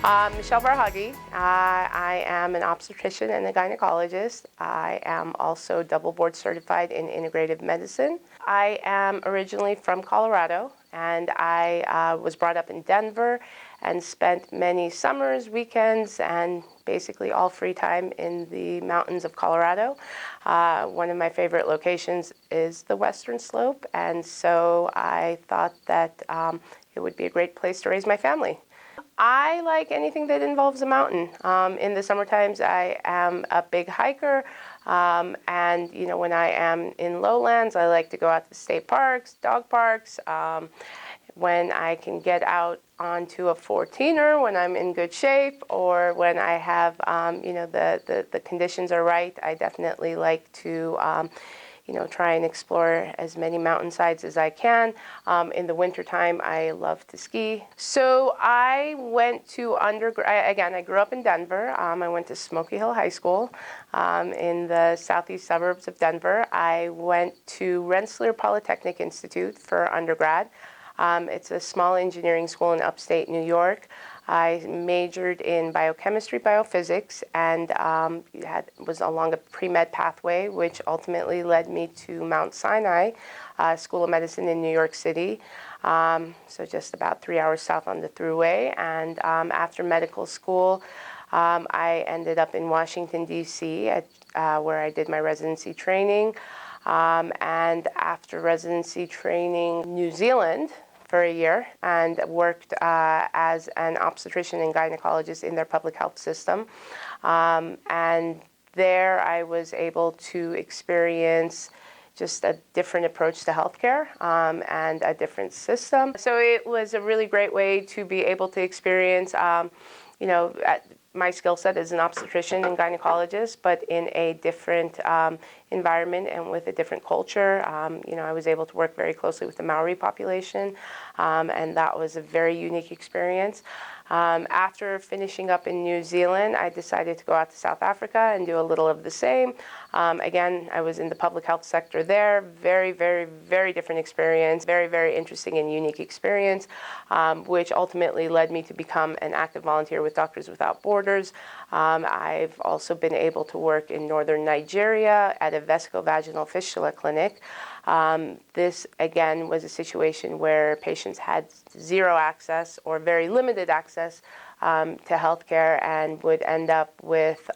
Michelle Barhaghi. I am an obstetrician and a gynecologist. I am also double board certified in integrative medicine. I am originally from Colorado, and I was brought up in Denver and spent many summers, weekends, and basically all free time in the mountains of Colorado. One of my favorite locations is the Western Slope, and so I thought that it would be a great place to raise my family. I like anything that involves a mountain. In the summer times, I am a big hiker, and when I am in lowlands, I like to go out to state parks, dog parks. When I can get out onto a 14er, when I'm in good shape, or when I have, the conditions are right, I definitely like to try and explore as many mountainsides as I can. In the wintertime, I love to ski. So I went to I grew up in Denver. I went to Smoky Hill High School in the southeast suburbs of Denver. I went to Rensselaer Polytechnic Institute for undergrad. It's a small engineering school in upstate New York. I majored in biochemistry, biophysics, and was along a pre-med pathway, which ultimately led me to Mount Sinai School of Medicine in New York City, so just about 3 hours south on the Thruway. And after medical school, I ended up in Washington, D.C., where I did my residency training. And after residency training, New Zealand for a year, and worked as an obstetrician and gynecologist in their public health system. And there I was able to experience just a different approach to healthcare and a different system. So it was a really great way to be able to experience, my skill set as an obstetrician and gynecologist, but in a different environment and with a different culture. I was able to work very closely with the Maori population, and that was a very unique experience. After finishing up in New Zealand, I decided to go out to South Africa and do a little of the same. Again, I was in the public health sector there. Very, very, very different experience. Very, very interesting and unique experience, which ultimately led me to become an active volunteer with Doctors Without Borders. I've also been able to work in northern Nigeria at a vesicovaginal fistula clinic. This, again, was a situation where patients had zero access or very limited access to healthcare and would end up with,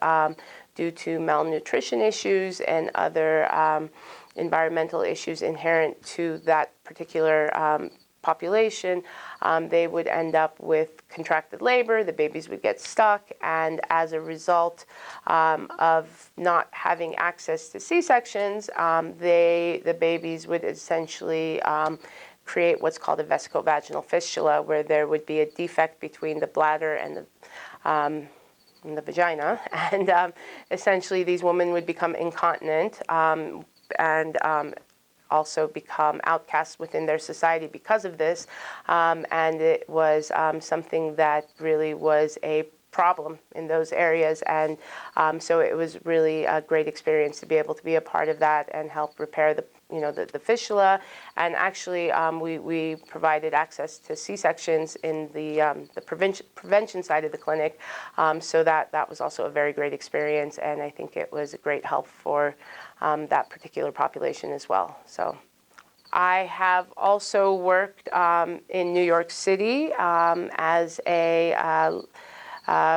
due to malnutrition issues and other environmental issues inherent to that particular population, they would end up with contracted labor, the babies would get stuck, and as a result of not having access to C-sections, the babies would essentially create what's called a vesicovaginal fistula, where there would be a defect between the bladder and the vagina, and essentially these women would become incontinent and also become outcasts within their society because of this, and it was something that really was a problem in those areas, and so it was really a great experience to be able to be a part of that and help repair the fistula. And actually we provided access to C-sections in the prevention side of the clinic, so that was also a very great experience, and I think it was a great help for that particular population as well. So I have also worked in New York City as a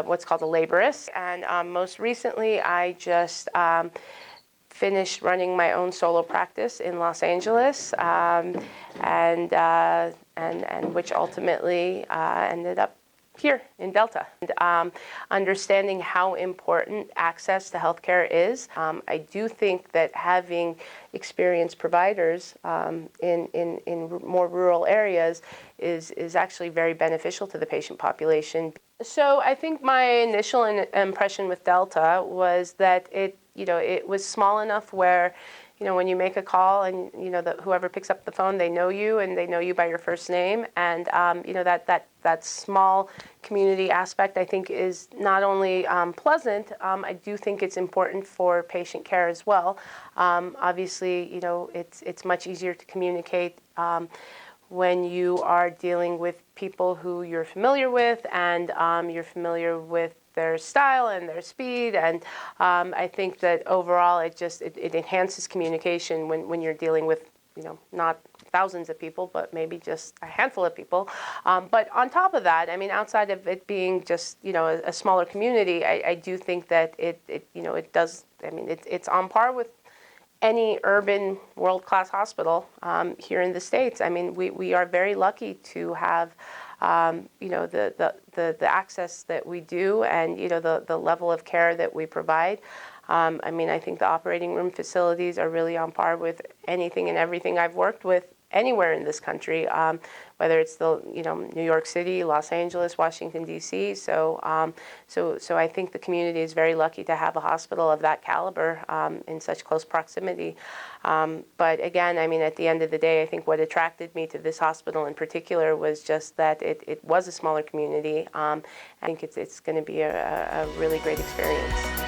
what's called a laborist, and most recently I just finished running my own solo practice in Los Angeles, and which ultimately ended up here in Delta. And, understanding how important access to healthcare is, I do think that having experienced providers in more rural areas is actually very beneficial to the patient population. So I think my initial impression with Delta was that it was small enough where, when you make a call and, whoever picks up the phone, they know you and they know you by your first name. And, that small community aspect, I think, is not only pleasant, I do think it's important for patient care as well. Obviously, it's much easier to communicate when you are dealing with people who you're familiar with, and you're familiar with their style and their speed, and I think that overall it enhances communication when you're dealing with, not thousands of people, but maybe just a handful of people. But on top of that, I mean, outside of it being just, a smaller community, I do think that it does, I mean, it's on par with any urban world-class hospital here in the States. I mean, we are very lucky to have, the access that we do, and, the level of care that we provide. I mean, I think the operating room facilities are really on par with anything and everything I've worked with anywhere in this country, whether it's New York City, Los Angeles, Washington, D.C. So I think the community is very lucky to have a hospital of that caliber in such close proximity. But again, I mean, at the end of the day, I think what attracted me to this hospital in particular was just that it was a smaller community. I think it's going to be a really great experience.